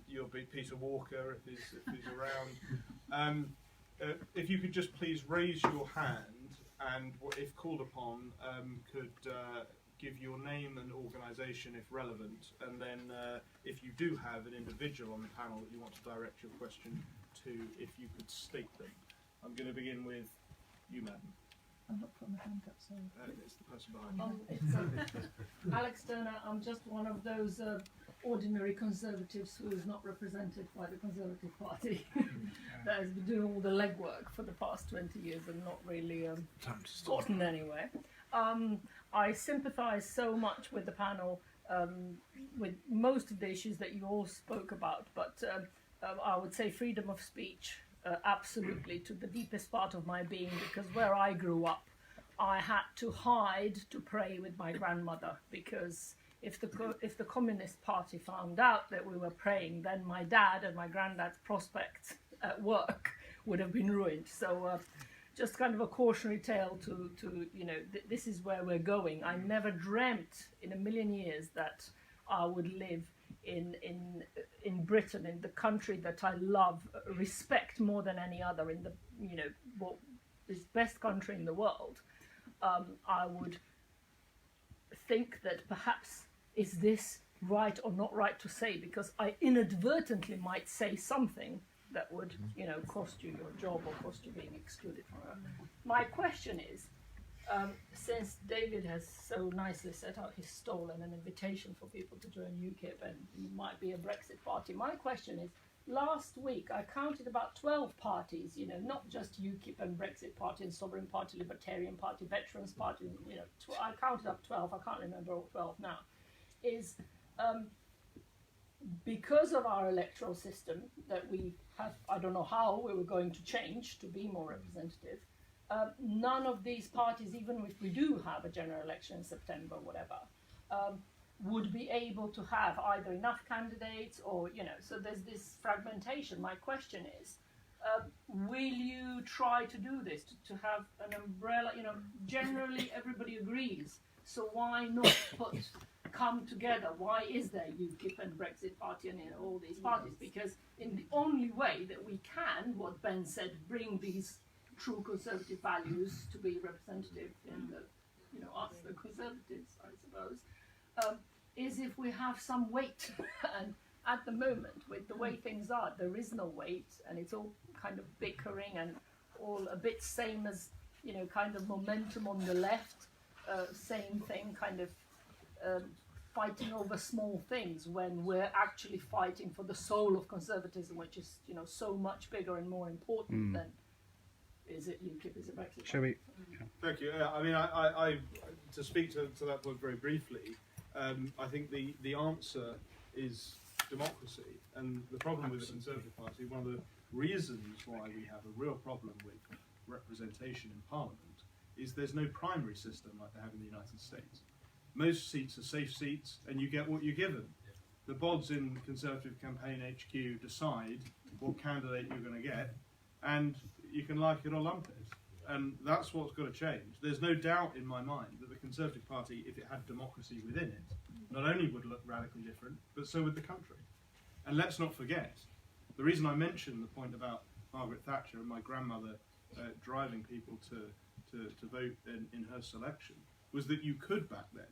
Your big Peter Walker, if he's around. If you could just please raise your hand, and if called upon, could give your name and organisation if relevant, and then if you do have an individual on the panel that you want to direct your question to, if you could state them. I'm going to begin with you, madam. I'm not putting my hand up, sorry. It's the person behind you. It's Alex Turner. I'm just one of those ordinary Conservatives who is not represented by the Conservative Party that has been doing all the legwork for the past 20 years and not really gotten anywhere. I sympathise so much with the panel, with most of the issues that you all spoke about, but I would say freedom of speech, absolutely, to the deepest part of my being, because where I grew up, I had to hide to pray with my grandmother, because if the Communist Party found out that we were praying, then my dad and my granddad's prospects at work would have been ruined. So just kind of a cautionary tale to this is where we're going. I never dreamt in a million years that I would live in Britain, in the country that I love, respect more than any other, in the what is best country in the world. I would think that perhaps, is this right or not right to say, because I inadvertently might say something that would cost you your job or cost you being excluded from it. My question is, since David has so nicely set out his stall and an invitation for people to join UKIP and might be a Brexit party, my question is, last week I counted about 12 parties, not just UKIP and Brexit Party and Sovereign Party, Libertarian Party, Veterans Party, I counted up 12, I can't remember all 12 now, is because of our electoral system that we have, I don't know how we were going to change to be more representative, none of these parties, even if we do have a general election in September, whatever, would be able to have either enough candidates or, so there's this fragmentation. My question is, will you try to do this, to have an umbrella, generally everybody agrees, so why not come together? Why is there UKIP and Brexit Party and all these parties? Because in the only way that we can, what Ben said, bring these true conservative values to be representative in the, us, the conservatives, I suppose, is if we have some weight. And at the moment, with the way things are, there is no weight, and it's all kind of bickering and all a bit same as, kind of momentum on the left, same thing, kind of fighting over small things when we're actually fighting for the soul of conservatism, which is, so much bigger and more important than is it UKIP, is it Brexit? Shall we? Thank you. I mean, I to speak to that point very briefly, I think the answer is democracy, and the problem with the Conservative Party, one of the reasons why we have a real problem with representation in Parliament, is there's no primary system like they have in the United States. Most seats are safe seats, and you get what you're given. The bods in Conservative Campaign HQ decide what candidate you're going to get, and you can like it or lump it. And that's what's got to change. There's no doubt in my mind that the Conservative Party, if it had democracy within it, not only would look radically different, but so would the country. And let's not forget, the reason I mentioned the point about Margaret Thatcher and my grandmother driving people to vote in her selection was that you could back then.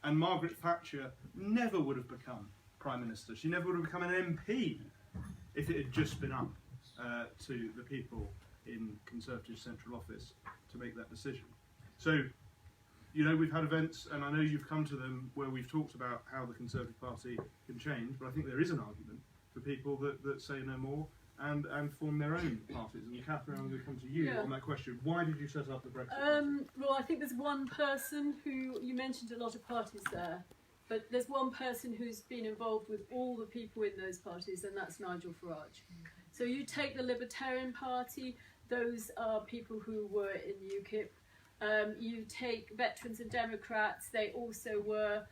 And Margaret Thatcher never would have become Prime Minister. She never would have become an MP if it had just been up to the people in Conservative Central Office to make that decision. So, we've had events, and I know you've come to them, where we've talked about how the Conservative Party can change, but I think there is an argument for people that say no more and form their own parties. And Catherine, I'm going to come to you on that question. Why did you set up the Brexit Party? Well, I think there's one person who, you mentioned a lot of parties there, but there's one person who's been involved with all the people in those parties, and that's Nigel Farage. So you take the Libertarian Party, those are people who were in UKIP. You take Veterans and Democrats, they also were,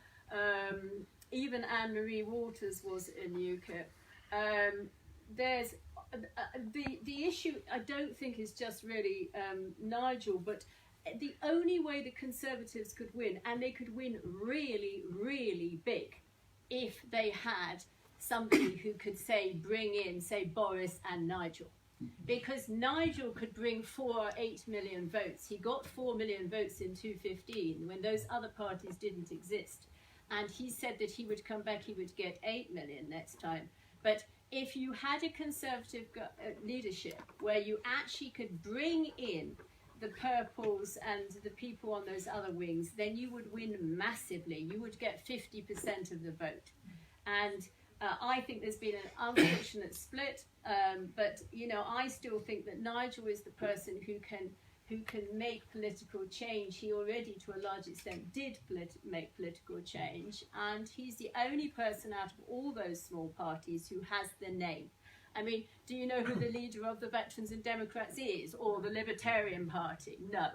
even Anne-Marie Waters was in UKIP. There's the issue, I don't think, is just really Nigel, but the only way the Conservatives could win, and they could win really, really big, if they had somebody who could bring in, say, Boris and Nigel. Because Nigel could bring 4 or 8 million votes. He got 4 million votes in 2015 when those other parties didn't exist. And he said that he would come back, he would get 8 million next time. But if you had a Conservative leadership where you actually could bring in the Purples and the people on those other wings, then you would win massively. You would get 50% of the vote. And I think there's been an unfortunate split, but I still think that Nigel is the person who can make political change. He already, to a large extent, did make political change, and he's the only person out of all those small parties who has the name. I mean, do you know who the leader of the Veterans and Democrats is, or the Libertarian Party? No,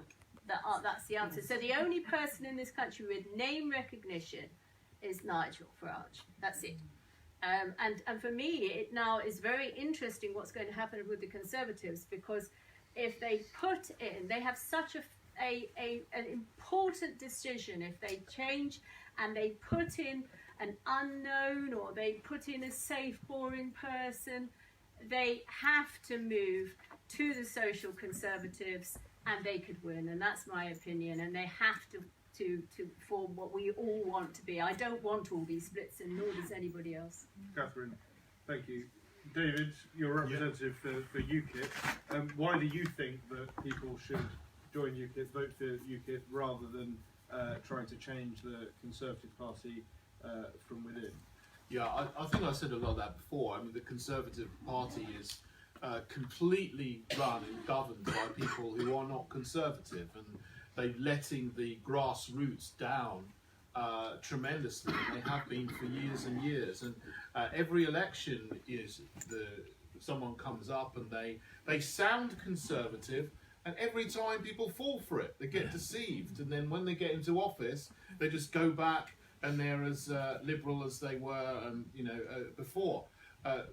that's the answer. So the only person in this country with name recognition is Nigel Farage. That's it. And for me, it now is very interesting what's going to happen with the Conservatives, because if they put in, they have such an important decision. If they change and they put in an unknown, or they put in a safe, boring person, they have to move to the Social Conservatives, and they could win. And that's my opinion. And they have to form what we all want to be. I don't want all these splits, and nor does anybody else. Catherine, thank you. David, you're a representative for UKIP. Why do you think that people should join UKIP, vote for UKIP, rather than trying to change the Conservative Party from within? Yeah, I think I said a lot of that before. I mean, the Conservative Party is completely run and governed by people who are not conservative, and they're letting the grassroots down tremendously. They have been for years and years. And every election someone comes up and they sound conservative, and every time people fall for it, they get deceived. And then when they get into office, they just go back and they're as liberal as they were, before.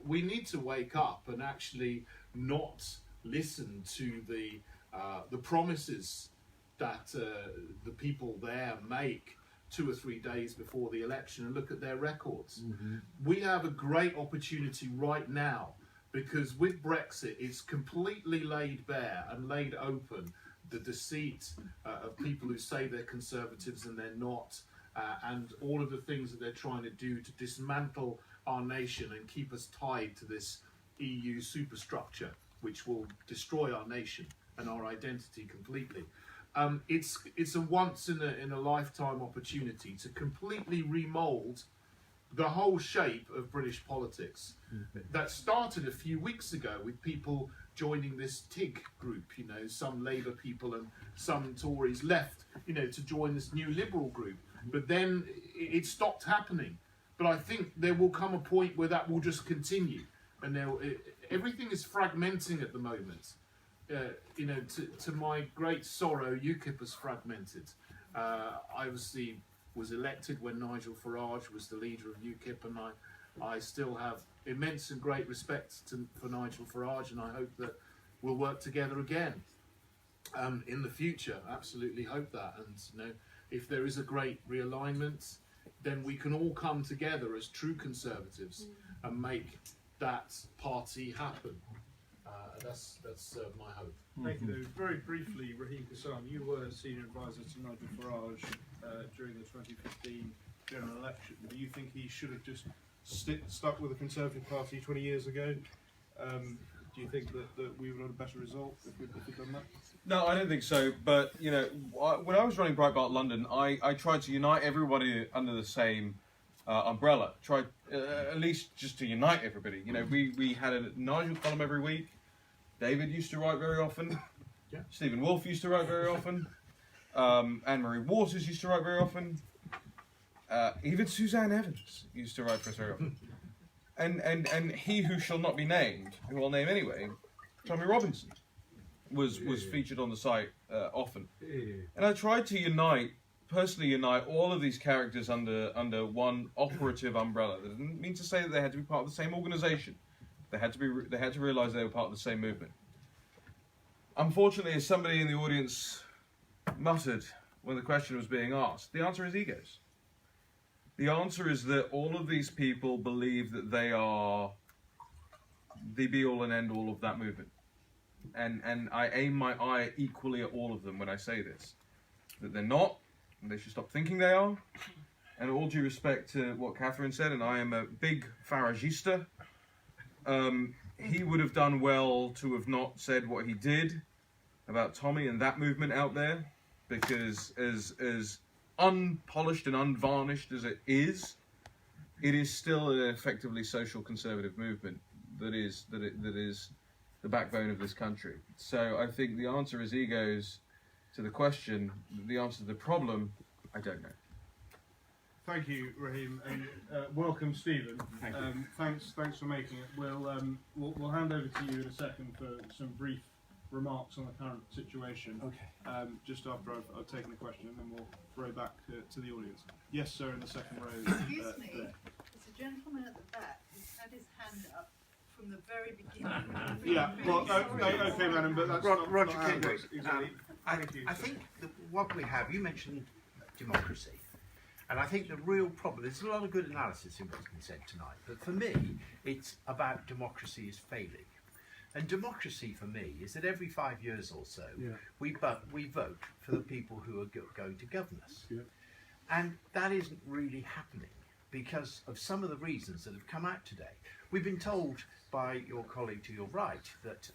We need to wake up and actually not listen to the promises that the people there make 2 or 3 days before the election, and look at their records. Mm-hmm. We have a great opportunity right now, because with Brexit, it's completely laid bare and laid open the deceit of people who say they're conservatives and they're not, and all of the things that they're trying to do to dismantle our nation and keep us tied to this EU superstructure, which will destroy our nation and our identity completely. It's a once in a lifetime opportunity to completely remould the whole shape of British politics. That started a few weeks ago with people joining this TIG group. Some Labour people and some Tories left, to join this new Liberal group. But then it stopped happening. But I think there will come a point where that will just continue, and everything is fragmenting at the moment. To my great sorrow, UKIP has fragmented. I obviously was elected when Nigel Farage was the leader of UKIP, and I still have immense and great respect for Nigel Farage, and I hope that we'll work together again in the future. Absolutely hope that. And if there is a great realignment, then we can all come together as true Conservatives and make that party happen. That's my hope. Thank you, David. Very briefly, Raheem Kassam, you were senior advisor to Nigel Farage during the 2015 general election. Do you think he should have just stuck with the Conservative Party 20 years ago? Do you think that we would have a better result if we'd done that? No, I don't think so. But, when I was running Breitbart London, I tried to unite everybody under the same umbrella. Tried at least just to unite everybody. We had a Nigel column every week. David used to write very often. Yeah. Stephen Wolfe used to write very often. Anne-Marie Waters used to write very often. Even Suzanne Evans used to write for us very often. And he who shall not be named, who I'll name anyway, Tommy Robinson, was featured on the site often. And I tried to personally unite all of these characters under one operative umbrella. That didn't mean to say that they had to be part of the same organisation. They had to realise they were part of the same movement. Unfortunately, as somebody in the audience muttered when the question was being asked, the answer is egos. The answer is that all of these people believe that they are the be-all and end-all of that movement. And I aim my eye equally at all of them when I say this. That they're not, and they should stop thinking they are. And all due respect to what Catherine said, and I am a big Faragista, he would have done well to have not said what he did about Tommy and that movement out there, because as unpolished and unvarnished as it is still an effectively social conservative movement that is the backbone of this country. So I think the answer is egos to the question. The answer to the problem, I don't know. Thank you, Raheem, and welcome, Stephen. Thank you. Thanks for making it. We'll hand over to you in a second for some brief remarks on the current situation. Okay. Just after I've taken the question, and then we'll throw back to the audience. Yes, sir, in the second row. Excuse me, there. there's a gentleman at the back who's had his hand up from the very beginning. Yeah, well, okay, madam, but that's Roger not how it Kendrick. works. Exactly. Thank you, I sir. think that what we have, you mentioned democracy, and I think the real problem, there's a lot of good analysis in what's been said tonight, but for me, it's about democracy is failing. And democracy for me is that every 5 years or so, we vote for the people who are going to govern us. Yeah. And that isn't really happening because of some of the reasons that have come out today. We've been told by your colleague to your right that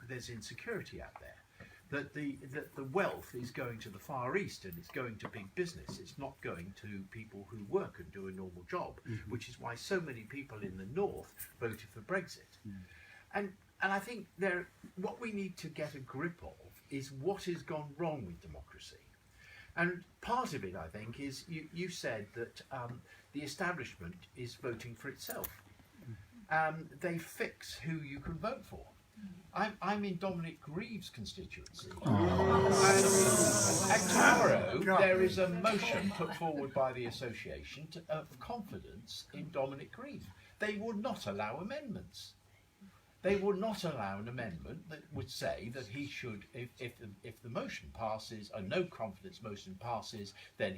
there's insecurity out there, that the wealth is going to the Far East and it's going to big business. It's not going to people who work and do a normal job, which is why so many people in the north voted for Brexit. And I think what we need to get a grip of is what has gone wrong with democracy. And part of it, I think, is you said that the establishment is voting for itself. They fix who you can vote for. I'm in Dominic Grieve's constituency. And tomorrow there is a motion put forward by the association of confidence in Dominic Grieve. They will not allow amendments. They will not allow an amendment that would say that he should, if the motion passes, a no confidence motion passes, then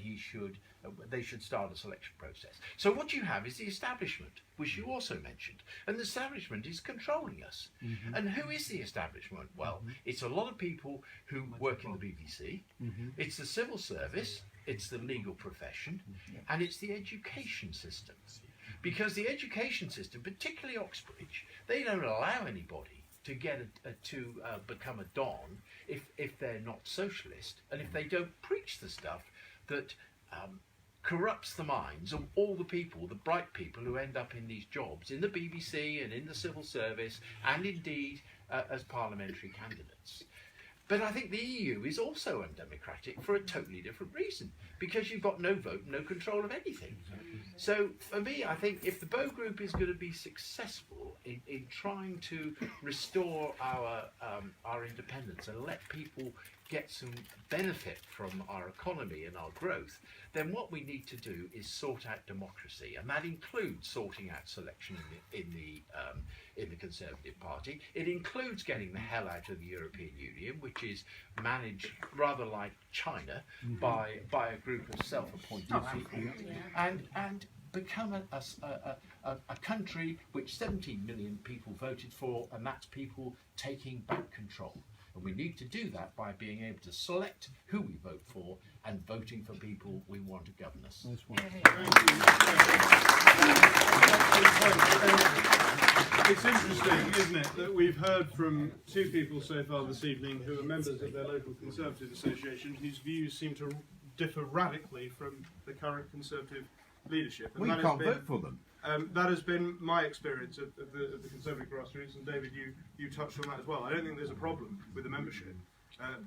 they should start a selection process. So what you have is the establishment, which you also mentioned, and the establishment is controlling us. And who is the establishment? Well, it's a lot of people who work in the BBC, it's the civil service, it's the legal profession, and it's the education system. Because the education system, particularly Oxbridge, they don't allow anybody to get to become a Don if they're not socialist and if they don't preach the stuff that corrupts the minds of all the people, the bright people who end up in these jobs in the BBC and in the civil service and indeed as parliamentary candidates. But I think the EU is also undemocratic for a totally different reason, because you've got no vote, no control of anything. So for me, I think if the Bow Group is going to be successful in trying to restore our independence and let people get some benefit from our economy and our growth, then what we need to do is sort out democracy, and that includes sorting out selection in the Conservative Party. It includes getting the hell out of the European Union, which is managed rather like China by a group of self-appointed people, and become a country which 17 million people voted for, and that's people taking back control. And we need to do that by being able to select who we vote for and voting for people we want to govern us. It's interesting, isn't it, that we've heard from two people so far this evening who are members of their local Conservative association whose views seem to differ radically from the current Conservative leadership. And We can't vote for them. That has been my experience of the Conservative grassroots, and David, you touched on that as well. I don't think there's a problem with the membership,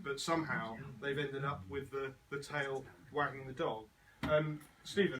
but somehow they've ended up with the tail wagging the dog. Stephen.